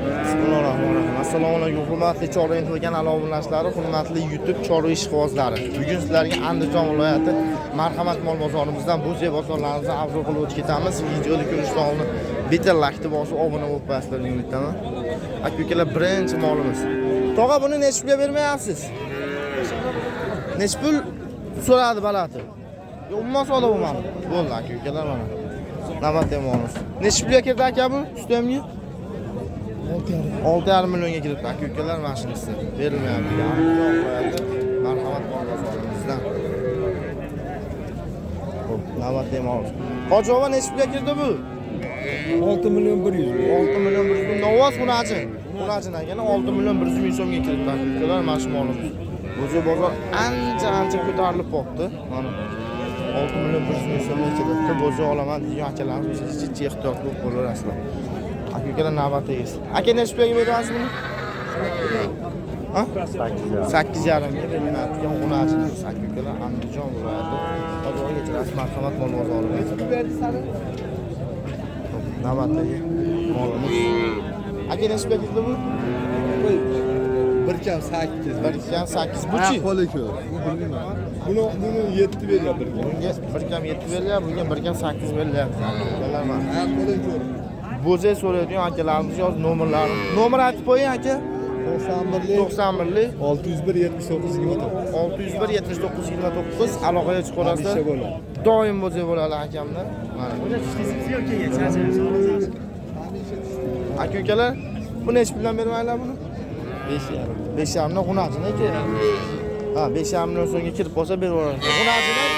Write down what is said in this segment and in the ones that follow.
Bismillahirrohmanirrohim. Assalomu alaykum, hurmatli Chorvoy kanali obunachilari, hurmatli YouTube Chorvoy ishqibozlari. Bugun sizlarga Andijon viloyati Marhamat mol bozorimizdan bo'zak bozorlarimizdan avzo qilib o'tib ketamiz. Videoni ko'rishdan oldin bitta like bosib obuna bo'lib qo'yasizlar umiddaman. Aka-ukalar, birinchi molimiz. Tog'a, buni nechta pulga bermayapsiz? Nechta pul so'radi balati? Umuman savdo bo'lmadi. Bo'ldi aka-ukalar, mana. Navbatdagi molimiz. Nechta pulga kirdi aka bu? Ustamga 6,5 millionga kiribdi aka-ukalar mashinasi. Berilmayapti. Marhamat mol bozorimizdan. Xo'p, navbatdagi molimiz. Hojova nechta pulga kirdi bu? 6 milyon 100. 6 milyon 100 ming. Novoz xunajin. Xunajin akani 6 milyon 100 ming so'mga kiribdi aka-ukalar mana shu molimiz. O'zi bozor ancha ko'tarilib qopti. Mana 6 milyon 100 ming so'mga kiribdi. Bo'zi olaman degan akalarimiz jichchi ehtiyot bo'lib qo'yarasizlar. Aka-ukalar navbatdaysiz. Aka nechta pulga berasiz buni? Ha? 8,5 ga beriladi. Xunajin aka-ukalar Andijon viloyati. Hozirga yetirasiz Marhamat mol bozoriga. Navbatdagi molimiz. Aka nechta pulga kirdi bu? 1,8. 1,8 buchi. Qo'li ko'p. Buni 7 beryapti. Bunga 1,7 beryapti, bunga 1,8 beryapti. Akalar mana. Qo'li ko'p. Bo'zak so'raydigan akalarimiz yoz nomerlari. Nomer aytib qo'ying aka. 91lik 601 79 29. 601 79 29 aloqaga chiqaverasiz. Doim bo'zak bo'ladi akamda. Mana. Aka-ukalar, bu nech puldan bermaylar buni? 5,5. 5,5 dan xunajin aka. Ha, 5,5 million so'mga kirib qolsa beraveradi. Xunajin aka.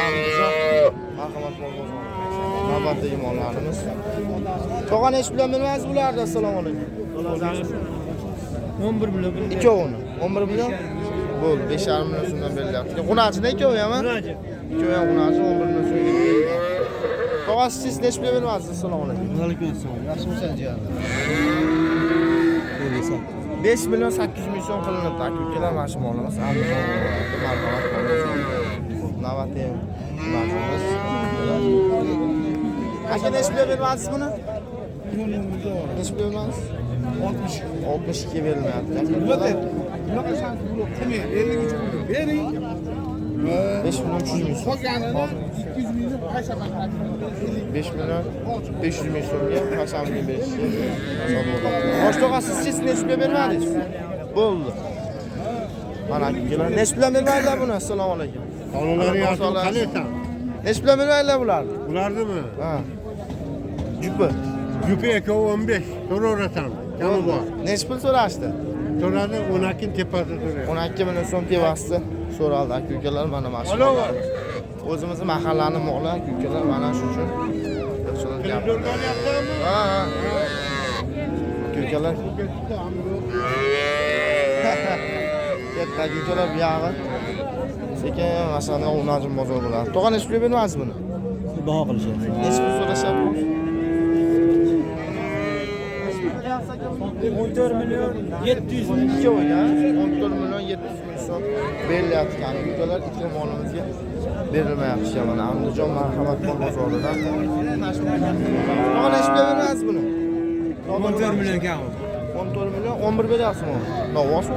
Andijon Marhamat mol bozori. Navbatdagi mollarimiz. Tog'a nech puldan bermaysiz bularni? Assalomu alaykum. 11 milyon. Ikkovini 11 million. Bo'ldi, 5,5 million so'mdan berilyapti. Xunajin ikkovi ham, ha? Ikkovi ham xunajin 11 million so'mga beriladi. Tog'a siz nech pulga bermaysiz? Assalomu alaykum. Alaykum assalom. Yaxshimisan jiyan? 5 million 800 ming so'm qilinibdi aka-ukalar mana shu molimiz. Andijon viloyati Marhamat mol bozori. Navbatdagi molimiz. Aka nech pulga bermaysiz buni? Nech pulga bermaysiz? 62 berilmayapti. 5 million 300 ming so'm. 5 million 500 ming so'mga qasamga berishga sotib oladi. Boshqa siz nech pulga bermadingiz? Bo'ldi. Mana aka-ukalar nech pulga bermaydilar buni? Assalomu alaykum. Qonunlari yozib qalaysan? Nech pulga bermaydilar bularni? Bularnimi? Ha. Jupi. Yupi aka 15. So'rasan. Kami bor. Nech pul so'rashdi? So'radi 12 tepasida so'rayapti. 12 million so'm tepasida so'raldi aka-ukalar mana mana shu. O'zimizni mahallaning moli aka-ukalar mana shu uchun. Ha. Aka-ukalar. Katta aka-ukalar bu yog'i. Sekin masalan Unajin bozor bo'ladi. Tog'a nech pulga bermaysiz buni? Baho qilishyapti. Nech pul so'rashyapti? 14 milyon 700 ming. Ikkoviga 14 million 700 ming so'm berilyapti aka-ukalar. Ikki molimizga berilmayapti mana Andijon Marhamat mol bozoridan. Tog'a nech pulga bermaysiz buni? 14 milyon kam. 14 million 11 beryapsizmi? Novoz.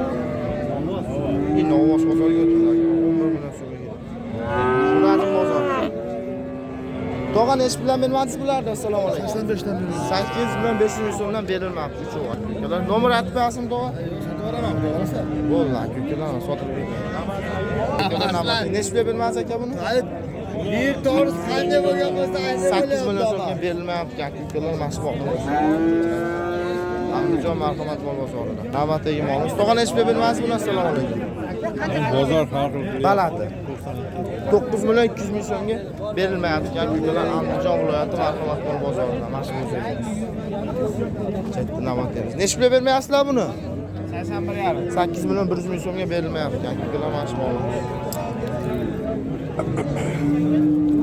Novoz bozorga o'tdi. 11 million so'mga. Xunajin bozor. Tog'a nech puldan bermadingiz bularni? Assalomu alaykum. 85 dan 8 million 500 ming so'mdan berilmabdi uchovi aka-ukalar. Nomer aytib qo'yasizmi tog'a? So'raman, to'g'risi. Bo'ldi aka-ukalar, sotib berdim. Nech pulga bermaysiz aka buni? Bir to'g'risi qanday bo'lgan bo'lsa, 8 million so'mga berilmayapti aka-ukalar, mana shu Andijon Marhamat mol bozorida. Navbatdagi molimiz. Tog'a nech pulga bermaysiz buni? Assalomu alaykum. Bozor farqi. Balati. 9 million 200 ming so'mga berilmayapti aka-ukalar Andijon viloyati Marhamat mol bozorida. Mana shu o'zingiz. Chetda navbatdaymiz. Nech pulga bermayapsizlar buni? 8 million 100 ming so'mga berilmayapti aka-ukalar, mana shu molimiz.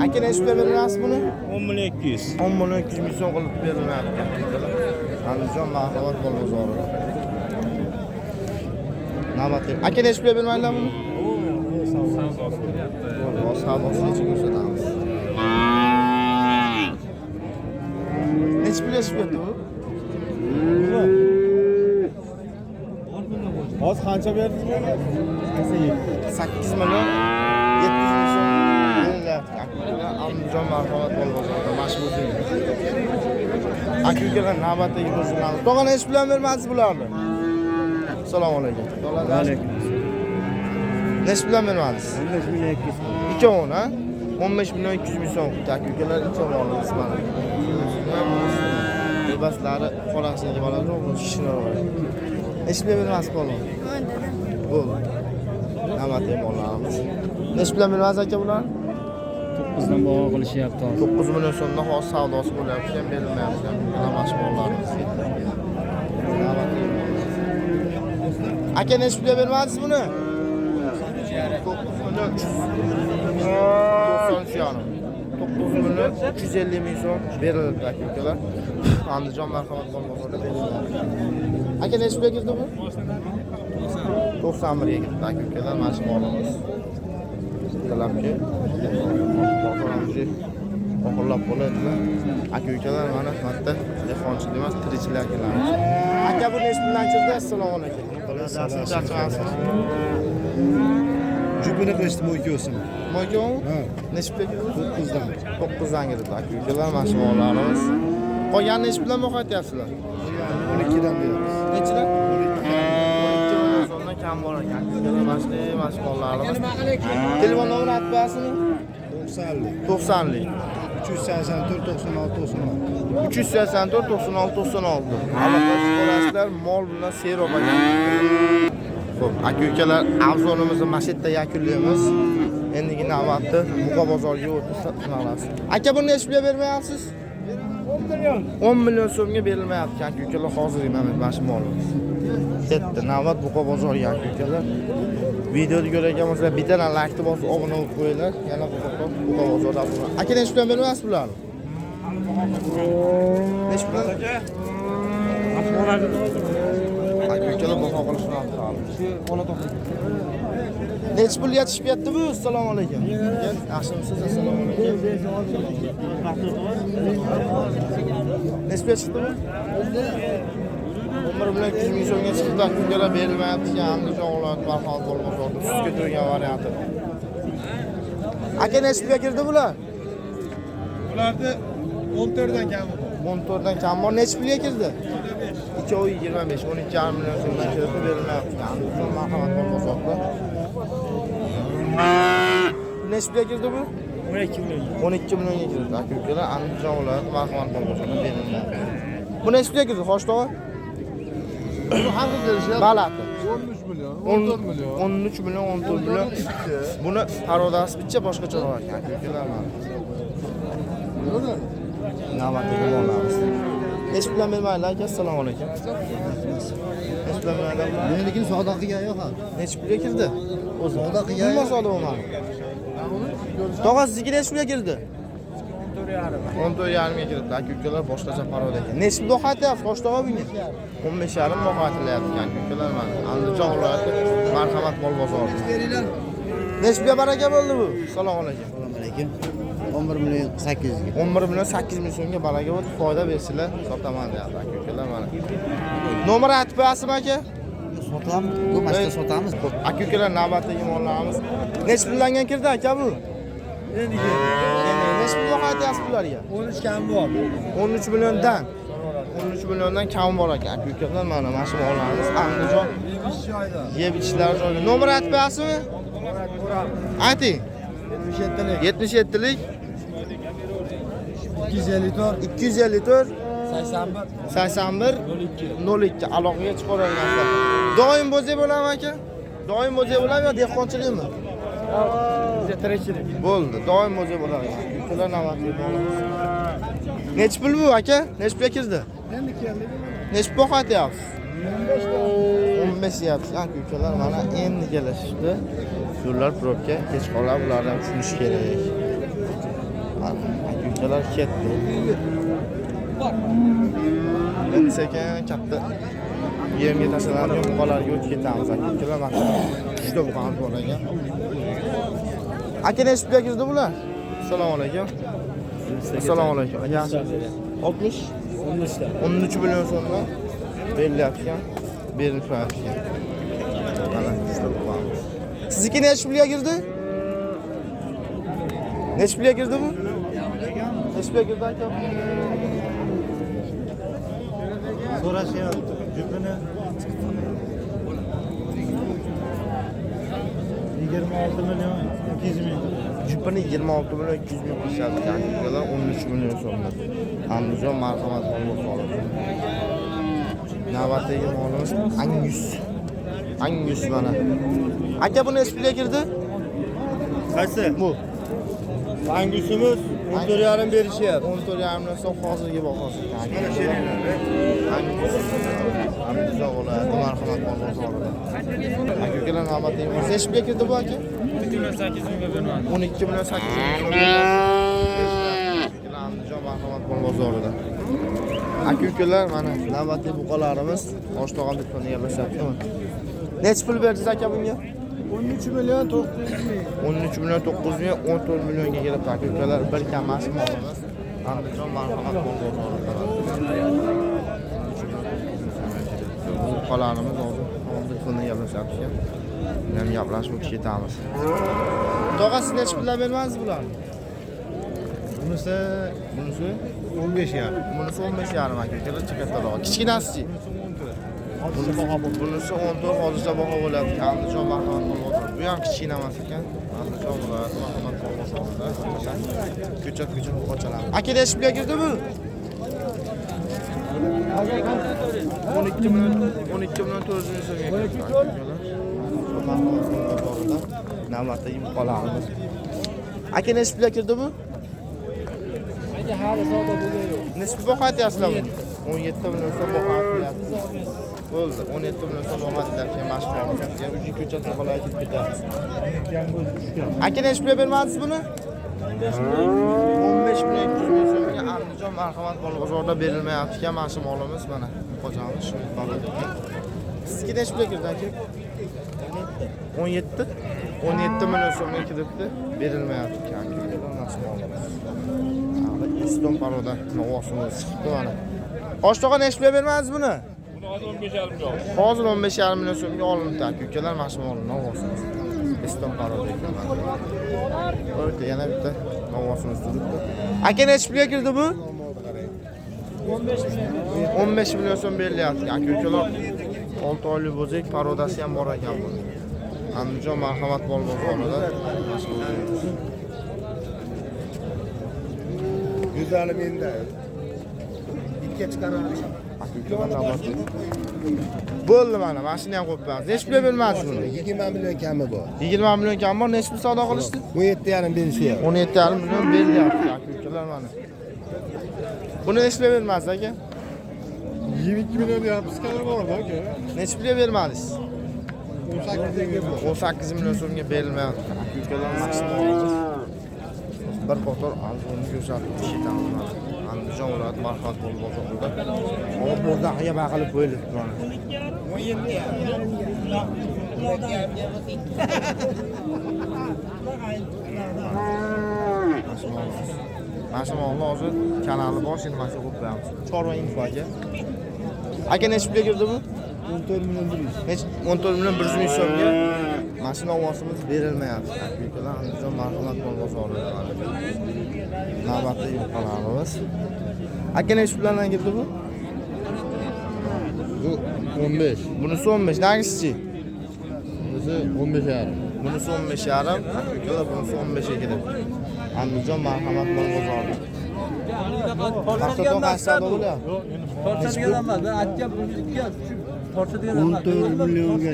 Aka nech pulga bermayapsiz buni? 10 milyon 200. 10 million 200 ming so'm qilib berilmayapti aka-ukalar. Andijon Marhamat mol bozorida. Navbatdagi. Aka nech pulga bermaydilar buni? Savdosiga ko'rsatamiz. Necha pul yashib ketdi bu? Hozir qancha berdingiz buni? 8 million 700 ming so'm berilyapti. Andijon marhamat bol bozorida mashhur deng. Aka-ukalar navbatdagi ko'rsatilamiz. Tog'a necha puldan bermadingiz bularni? Assalomu alaykum. Alaykum. Necha puldan bermadingiz? 15 million 200. Ikkovini, ha? 15 million 200 ming so'm qildi aka-ukalar ikkovini mana. Liboslari qorasiga bo'ladi, bu kishini oladi. Necha puldan bermadingiz polvon? Bo'ldi. Navbatdagi mollarimiz. Necha puldan bermadingiz aka bular? 9 dan bog'i qilishyapti hozir. 9 million so'mdan hozir savdosi bo'lyapti ham berilmayapti ham. Mana mashg'ulotlarimiz. Aka necha pulga bermadingiz buni? 9 million 93 yarim. 9 million 350 ming so'm berildi aka-ukalar. Andijon marhamat bol bozorida beriladi. Aka necha pulga kirdi bu? 91 ga kirdi aka-ukalar mashg'ulotimiz. Talabki bozorimizni oxirlab bo'ladimi? Aka-ukalar mana hatto dehqonchilik emas, tirikchilik akalarimiz. Aka bu necha puldan kirdi? Assalomu alaykum. Yaxshimisiz? Jupini qilishdi mo'yka o'sim. Mo'yka mi? Ha. Necha pulga kirdi? 9 dan. 9 dan kirdi aka-ukalar mashg'ulotlarimiz. Qolgan necha puldan boqatyapsizlar? 12 dan beramiz. Nechidan? 12 million so'mdan kam bor ekan. Mashg'ulotlarimiz. Telefon nomeri aytib berasizmi? 90lik. 384 96 96. 384 96 96. Aloqasiz qolasizlar, mol bilan serob ekan. Xo'p, aka-ukalar, avzonimizni mana shu yerda yakunlaymiz. Endigi navbatda Buqa bozoriga o'tib qilamiz. Aka buni necha pulga bermayapsiz? 10 million so'mga berilmayapti aka-ukalar, hozir mana shu molimiz. Ketdi. Navbat Buqa bozoriga aka-ukalar. Videoni ko'rgan bo'lsangiz bitta like bosib obuna bo'lib qo'yinglar. Yana Buqa bozorida obuna. Aka necha pulga bermayapsiz bularni? Necha pulga? Aka-ukalar baho qilishni olib. Necha pul yetishib ketdi bu? Assalomu alaykum. Yaxshimisiz? Assalomu alaykum. Necha pul chiqdi bu? 11 million 200 ming so'mga chiqdi. Aka-ukalar berilmayapti. Andijon viloyati marhamat bol bozorida sizga turgan varianti. Aka necha pulga kirdi bular? Bularni 14 dan kam. 14 dan kam bor. Necha pulga kirdi? 2.25, 12,5 million so'mdan kirdi berilmayapti. Andijon marhamat bol bozorida. Necha pulga kirdi bu? 12 million. 12 millionga kirdi aka-ukalar. Andijon viloyati marhamat bol bozorida berilmayapti. Bu necha pulga kirdi Xo'shtog'a? Bu qancha berishyapti? Balati. 13 million, 14 million. 13 million, 14 million. Buni parodasi bitta boshqacharoq ekan aka-ukalar mana. Navbatdagi mollarimiz. Necha puldan bermaylar aka? Assalomu alaykum. Necha puldan bermaylar? Meniki sodiqiga yo'q hali. Necha pulga kirdi? O'zi. Sodiqiga. Nima sodiq bo'lmadi? Tog'a sizga necha pulga kirdi? 14,5 ga kirdi. Aka-ukalar boshqacha paroda ekan. Necha pul boqatyapsiz Xo'shtog'a bunga? 15,5 boqatilyapti aka-ukalar mana. Andijon viloyati marhamat mol bozori. Necha pulga baraka bo'ldi bu? Assalomu alaykum. Assalomu alaykum. 11 million 800 ga. 11 million 800 ming so'mga baraka bo'ldi. Foyda bersizlar, sotaman deyapti aka-ukalar mana. Nomer aytib berasizmi aka? Sotamiz. Bu mashina sotamiz. Aka-ukalar navbatdagi mollarimiz. Necha pullangan kirdi aka bu? Endi Necha pul boqatyapsiz bularga? 13 kam bor. 13 milliondan. 13 milliondan kam bor ekan aka-ukalar mana shu mollarimiz Andijon Ish joyda. yeb ichishlari joyda. Nomer aytib berasizmi? Ayting. 77lik, 77lik 254, 254 81, 81 02. 02 aloqaga chiqaverganlar. Doim bo'zak bo'ladimi aka? Doim bo'zak bo'ladimi yo dehqonchilikmi? Bizga tirikchilik. Bo'ldi, doim bo'zak bo'ladi. Ular navbatli bo'lamiz. Necha pul bu aka? Necha pulga kirdi? Endi keldi. Necha pul qo'yapsiz? 15 yapsiz. Aka-ukalar mana endi kelishdi. Yo'llar probka, kech qolib ulardan tushunish kerak. Aka-ukalar ketdi. Endi sekin katta yemga tashlanadigan buqalarga o'tib ketamiz aka-ukalar. Mana juda buqamiz bor ekan. Aka necha pulga kirdi bular? Assalomu alaykum. Assalomu alaykum. Yaxshi. 60 13 million so'mdan berilyapti. Berilmayapti. Mana shuni ko'ramiz. Sizniki necha pulga kirdi? Necha pulga kirdi bu? Necha pulga kirdi aka? So'rashyapti. Jupini 26 million 200 ming. Jupini 26 million 200 ming qilishadi. Ular 13 million so'mdan. Andijon marhamat bo'lib navbatdagi molimiz Angus mana. Aka buni necha pulga kirdi? Qaysi? Bu Angusimiz 14,5 berishyapti. 14,5 million so'm hozirgi bahosi. Mana sheringlar. Andijon viloyati marhamat bozorida. Aka navbatdagi molimiz necha pulga kirdi bu aka? 12,8 mingga berman. 12,8 million. Andijon marhamat bozorida. Aka-ukalar mana navbatdagi buqalarimiz Toshto'g'on do'koniga yig'ilishadi. Necha pul berdingiz aka bunga? 13 million 900 ming. 13 million 900 ming 14 millionga kelibdi aka-ukalar. Bir kamasi molimiz Andijon marhamat bozorida. Buqalarimiz hozir do'koniga yig'ilishadi. Ham gaplashib o'tib ketamiz. Tog'a siz necha pullar bermadingiz bularni? Bunisi 15 yarim. Bunisi 15 yarim aka-ukalar kattaroq. Kichkinasi-chi? Bunisi 14 hozircha baho bo'ladi. Andijon marhamat bozori. Bu ham kichkina emas ekan. Andijon viloyati marhamat bozorida. Ko'chat qochalar. Aka necha pulga kirdi bu? 12 million 400 ming so'mga kirdi. Navbatdagi buqalarimiz. Aka necha pulga kirdi bu? Necha pul boqatyapsizlar buni? 17 million so'm boqatyapsiz. Bo'ldi. 17 million so'm boqatyapsiz. Mashhurlar. Uchi ko'chat buqalarga ketib ketyapsiz. Aka necha pulga bermadingiz buni? 15 million 200 ming so'mga Andijon marhamat bozorida berilmayapti ekan mana shu molimiz mana. Qo'jamiz shuni oladi. Sizga necha pulga kirdi aka? 17 million so'mga kiribdi. Berilmayapti ekan. Mana shu molimiz. Iston paroda novosimiz chiqibdi mana. Toshto'g'a necha pulga bermadingiz buni? Hozir 15,5 million so'mga olindi aka-ukalar mana shu molni novosimiz. Iston paroda ekan. O'rta yana bitta novosimiz turibdi. Aka necha pulga kirdi bu? 15 million so'm berilyapti aka-ukalar. 6 oylik bo'zak parodasi ham bor ekan bu. Andijon marhamat bozorida. Güzeli menda. Ikki chiqaramiz. Bo'ldi mana, mashina ham qo'yibmiz. Necha pulga bermadingiz buni? 20 million kami bor. 20 million kam bor. Necha pul savdo qilishdi? 17,5 berishyapti. 17,5 million berilyapti aka-ukalar mana. Buni necha pulga bermadingiz aka? 22 million yapsiz kadar borda aka. Necha pulga bermadingiz? 18 million. 18 million so'mga berilmayapti. Aka-ukalar mashina. Bir qator arzonni ko'rsatib ketamiz. Andijon viloyati marhamat bozorida. Hop bozorga baqilib qo'yilibdi mana. 17. Mashina hozir kanalni boshini mana shu qo'yamiz. Chorva info aka. Aka necha pulga kirdi bu? 14 million 100. 14 million 100 ming so'mga mashina ovozimiz berilmayapti. Aka-ukalar Andijon marhamat bozorida. Navbatdagi yo'qolamiz. Aka necha pullardan kirdi bu? Bu 15. Bunisi 15. Nagisichi? Bunisi 15 yarim. Bunisi 15 yarim. Aka-ukalar bunisi 15 ga kirdi. Andijon marhamat bozorida. Paxtaton qaysi savdo bo'lyapti? Torcha degan emas, men aytgan pulga torcha degan emas. 14 millionga.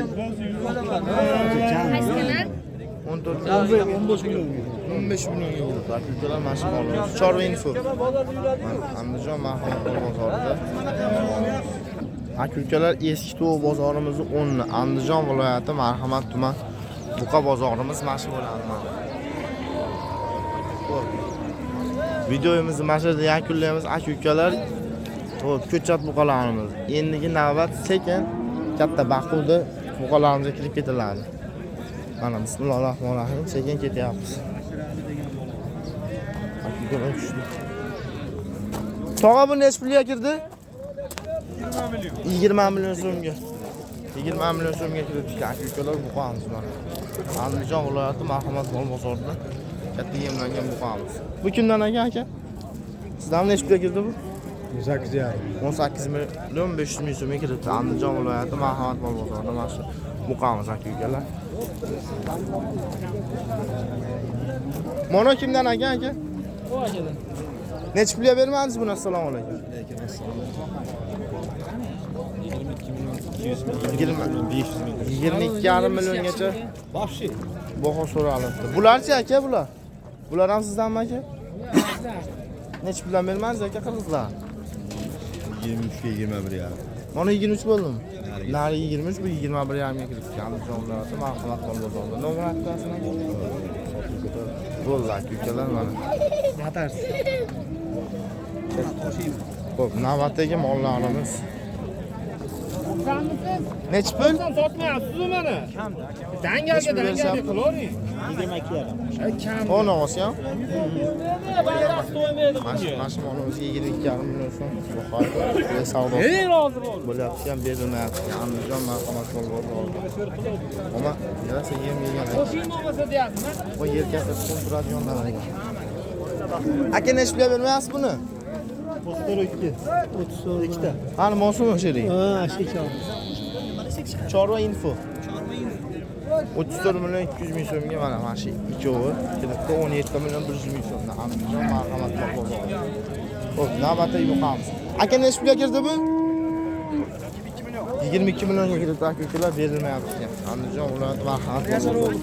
15 millionga bo'ldi. Aka-ukalar mashina olamiz. Chorva info. Andijon marhamat bozorida. Aka-ukalar eski to'q bozorimizni 10 Andijon viloyati marhamat tuman buqa bozorimiz mashhur bo'ladi. Videomizni mana shu yerda yakunlaymiz aka-ukalar. Ko'chat buqalarimiz. Endigi navbat sekin katta baquvda buqalarimizga kirib ketiladi. Mana bismillahirrohmanirrohim sekin ketyapmiz. Aka-ukalar tushdi. Tog'a bu necha pulga kirdi? 20 million so'mga. 20 million so'mga kirdi. Aka-ukalar buqamiz mana. Andijon viloyati Marhamat mol bozorida katta yemlangan buqamiz. Bu kimdan aka? Sizdan necha pulga kirdi bu? 18 million 500 ming so'mga kirdi. Andijon viloyati Marhamat mol bozorida mana shu buqamiz aka-ukalar. Mana kimdan aka? Bu akadan. Necha pulga bermadingiz buni? Assalomu alaykum. 22,5 milliongacha Vahşi. baho so'ralibdi. Bularchi aka bular? Bular ham sizdanmi aka? Necha puldan bermadingiz aka qirg'izlar? 23'e 21 ya. Mana 23 bo'ldimi? Nari 23 bu 21,5 ga kirib Andijon viloyati Marhamat mol bozorida. Nomer aytasiz aka? Bo'ldi aka-ukalar mana. Yatarsiz. Xo'p, navbatdagi mollarimiz. Necha pul? Sotmayapsiz mana. Dangalga qilavering. 22,5. O'n og'asi ham. Mana molimiz 22,5 million so'm. Bu savdo. Bo'lyapti ham berilmayapti. Andijon Marhamat mol bozorida. Ammo yarasa yem yegan. Bu yelkasi tuxum turadiganlar ekan. Aka necha pulga bermayapsiz buni? 32 ta. Qani mosum o'shering. Ha, shekar. Chorva info. 34 million 200 ming so'mga mana shu ikkovi kiribdi 17 million 100 ming so'mdan Andijon Marhamat mol bozori. Xo'p, navbatdagi buqamiz. Aka necha pulga kirdi bu? 22 millionga kiribdi aka-ukalar berilmayapti. Andijon viloyati Marhamat mol bozori.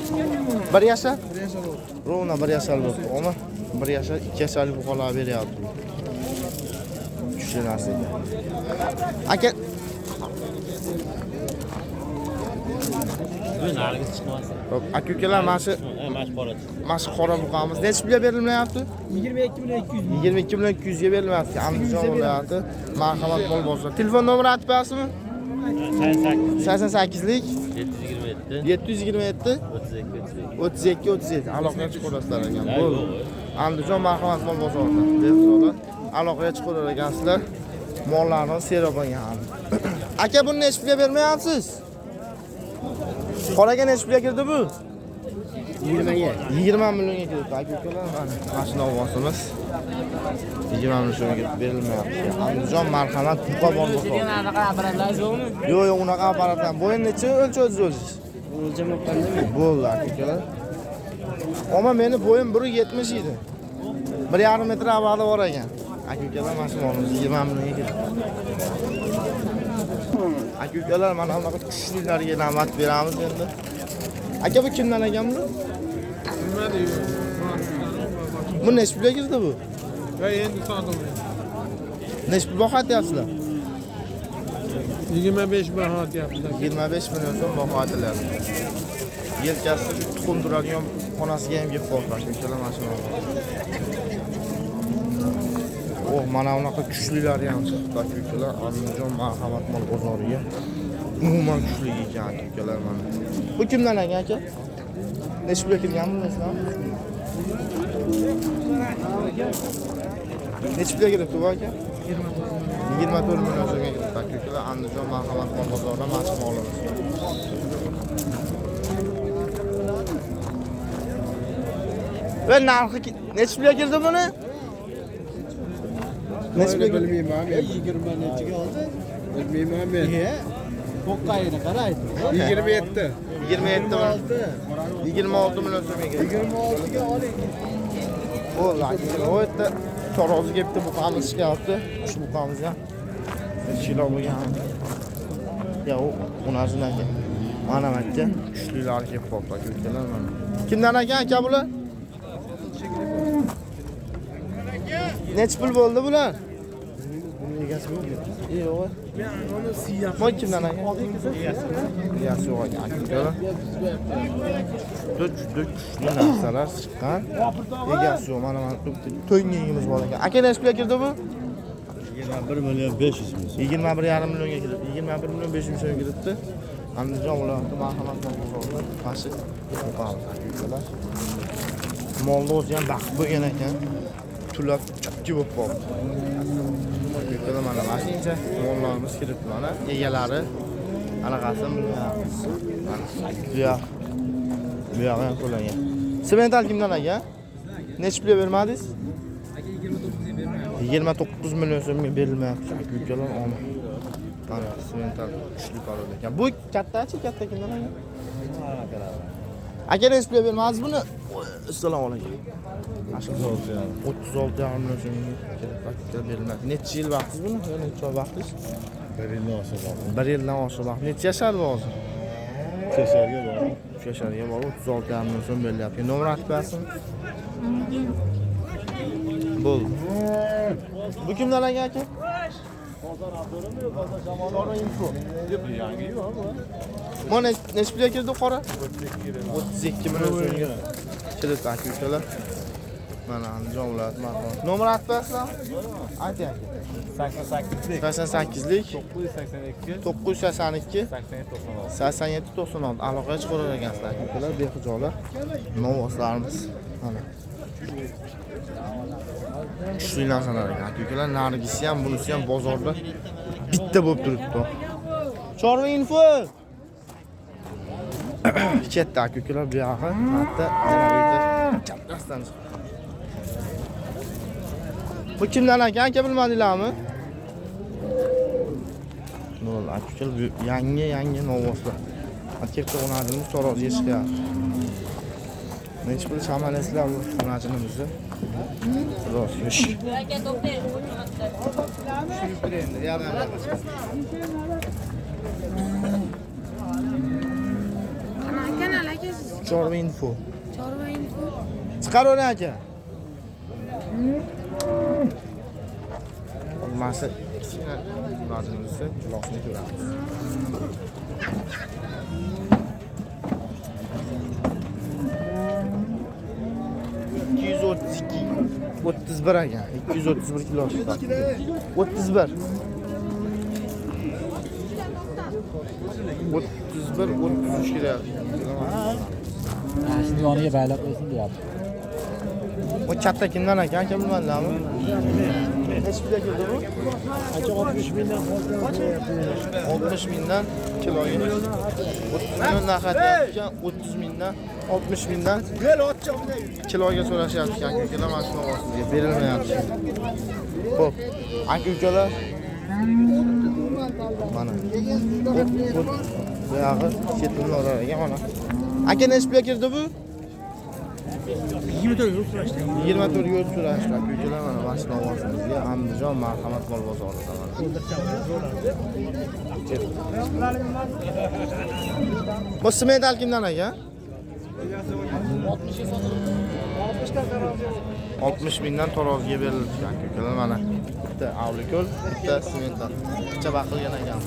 1 yashar? 1 yashar bo'ldi. Rovna 1 yashar bo'ldi. Ammo 1 yashar 2 yasharlik buqalar beryapti. Kuchli narsa. Aka Hop, aka-ukalar mana shu qora buqamiz necha pulga berilmayapti? 22 milyon 200 bin. 22 million 200 ga berilmayapti. Andijon viloyati Marhamat mol bozori. Telefon nomeri aytib berasizmi? 88lik 727 32 37 aloqaga chiqaverasizlar ekan. Bu Andijon Marhamat mol bozorida. Devzolar aloqaga chiqaverar ekansizlar. Mollarni serobagan. Aka buni necha pulga bermayapsiz? Qoraga necha pulga kirdi bu? 20 millionga kirdi. Aka-ukalar mana mashina ovozimiz 20 million so'mga berilmayapti. Andijon Marhamat buqa bor bo'lsa. Yo'q, unaqa apparat ham. Bo'yin necha o'lchovsiz o'zingiz? O'lchamoqdami? Bo'ldi aka-ukalar. Ammo meni bo'yim 1.70 edi. 1,5 metr avvalda bor ekan. Aka-ukalar mana shu molimiz 20 millionga kirdi. Aka-ukalar mana bunaqa kuchlilarga navbat beramiz endi. Aka bu kimdan ekan bu? Bu necha pulga kirdi bu? Endi sodim. Necha pul baho aytyapsizlar? 25 baho deyaptilar. 25 million so'm baho aytilyapti. Yelkasi tuxum turadigan xonasiga ham yeb qoldi aka-ukalar mana shu. Oh, mana bunaqa kuchlilar ham chiqdi aka-ukalar. Andijon Marhamat mol bozoriga. Umuman kuchli ekan aka-ukalar mana. Bu kimdan aka? Necha pulga kirgan bilasizlar? Necha pulga kiribdi bu aka? 24 million so'mga kiribdi aka-ukalar. Andijon Marhamat mol bozorida mana shu molimiz. Va narxi necha pulga kirdi buni? Necha pulga kirdi? Bilmayman men. 20 nechiga oldi? Bilmayman men. Boqqayini qaraydi. 27. 27 26 million so'mga kirdi. 26 ga oling. Bo'ldi aka. O yerda taroziga bitta buqamiz chiqyapti. Shu buqamiz ham kilo bo'lgan. Ya u unazin aka. Mana aka kuchlilar kelib qoldi aka-ukalar mana. Kimdan aka bular? Necha pul bo'ldi bular? Buni egasi yo'q. Yo'q. Uni siyam. Moy kimdan aka? Egasi yo'q aka-ukalar. Juda kuchli narsalar chiqqan. Egasi yo'q. Mana to'yingimiz bor ekan. Aka necha pulga kirdi bu? 21 million 500 ming. 21,5 millionga kirdi. 21 million 500 ming so'mga kiribdi. Andijon viloyati Marhamat mol bozorida pashik buqamiz aka-ukalar. Molni o'zi ham baxt bo'lgan ekan. tulab ikki bo'lib qoldi. Yuqorida mana mashinacha mollarimiz kiribdi mana. Egalari anaqasini bilmayapmiz. Bu yoq ham qo'langan. Semental kimdan aka? Necha pulga bermadingiz? 29 million so'mga berilmayapti. Yuqorlar olma. Mana semental kuchli parod ekan. Bu kattachi, katta kimdan aka? Aka necha pulga bermadingiz buni? Assalomu alaykum. 36,5 million so'mga berilmayapti. Necha yil vaqtingiz buni? Necha oy vaqtingiz? 1 yildan oshiq vaqt. Necha yashar bu hozir? 3 yasharga bor. 36,5 million so'm berilyapti. Nomer aytib bersin. Bo'ldi. Bu kimdan aka? Bozor info. Mana necha pulga kirdi qora? 32 million so'mga. Kirdi aka-ukalar. Mana Andijon viloyati markaz. Nomer aytib bersin. Ayting aka. 88lik 982 8796 aloqaga chiqarar ekansizlar aka-ukalar, behijolar novoslarimiz mana. Kuchli narsalar ekan aka-ukalar, nargisi ham bunisi ham bozorda bitta bo'lib turibdi. Chorva info. Chetda aka-ukalar bu yoqqa hatto kattasidan chiqdi. Bu kimdan aka? Aka bilmadinglarmi? Nol aka-ukalar yangi novoslar. Akibda o'rnadimiz Taroziga chiqyapti. Necha pul chamanasizlar bu xonajinimizni? Rost yosh. Aka to'xtang. Kanal aka siz. Chorva info. Chorva info. Chiqaravering aka. Masa xonajinimizni quloqni ko'ramiz. 31 ekan. 231 kilo chiqdi. 31. 33 kilo. Shuni yoniga baylab qo'ysin deyapti. Bu katta kimdan aka? Aka bilmadinglarmi? Necha pulga kirdi bu? Aka 60 mingdan 60 mingdan kiloga. 30 million naqad ekan, 30 mingdan 60 mingdan kiloga so'rashyapti aka-ukalar, mana shu ovozga berilmayapti. Xo'p, aka-ukalar mana. Bu yog'i chetimni olar ekan mana. Aka necha pulga kirdi bu? 24 yil so'rashdi. 24 yo'l so'rashdi aka-ukalar, mana mashina ovozimizga Andijon Marhamat mol bozorida mana. Bu semental kimdan aka? 60 mingdan Taroziga berildi aka-ukalar mana. Bitta avlikol, bitta semental. Bitta baqilgan ekan.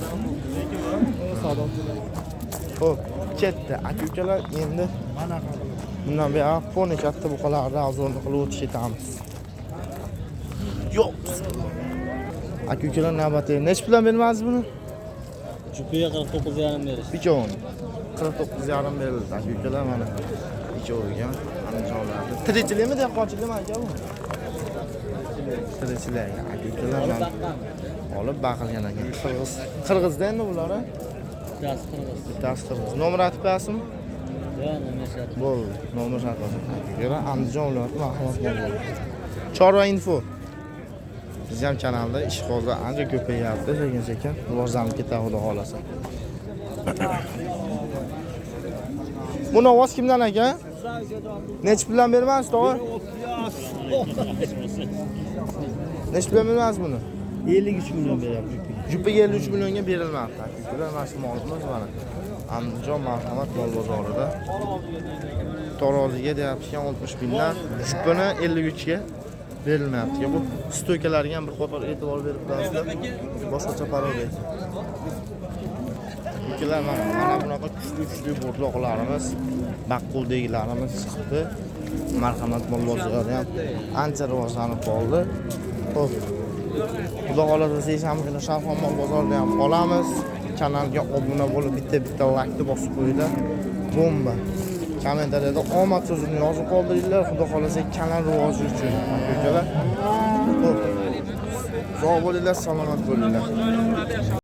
Xo'p, ketdi aka-ukalar, endi bundan buyoq foni katta buqalarni arzonni qilib o'tib ketamiz. Yo'q. Aka-ukalar navbatda necha puldan bermadingiz buni? Jupiga 49,5 berish. Ikkovini 49,5 berildi aka-ukalar mana. Ikkoviga Andijonlarda. Tirikchilikmi, dehqonchilikmi aka bu? Tirikchilik aka-ukalar mana olib baqilgan ekan. Qirg'izda endi bular. Bittasi qirg'iz. Nomer aytib bersinmi? Bo'ldi, nomer aytib. Aka-ukalar Andijon viloyati Marhamat bo'ldi. Chorva info. Biz ham kanalda ish hozir ancha ko'payyapti, sekin-sekin rivojlanib ketadi xudo xolasa. Bu novoz kimdan aka? Necha puldan bermaysiz, to'g'ri? Necha puldan bermaysiz buni? 53 million beryapti. Jupiga 53 millionga berilmoqda. Aka-ukalar mana shu molimiz mana. Andijon Marhamat mol bozorida. Taroziga deyapti 60 mingdan, jupini 53 ga berilmayapti. Bu stoykalarga ham bir qator e'tibor berib turasizlar. Boshqacha parol ekan. Ikalar mana bunaqa kuchli bo'rdoqlarimiz, baqquldegilarimiz chiqdi. Marhamat mol bozorida ham ancha rivojlanib qoldi. Xo'p. Xudo xolasa seshanba kuni Sharxon mol bozorida ham qolamiz. Kanalga obuna bo'lib bitta like bosib qo'yinglar. Bomba. Kommentariyada omad so'zini yozib qoldiringlar. Xudo xolasa kanal rivoji uchun. Aka-ukalar Xo'p. Sog' bo'linglar, salomat bo'linglar.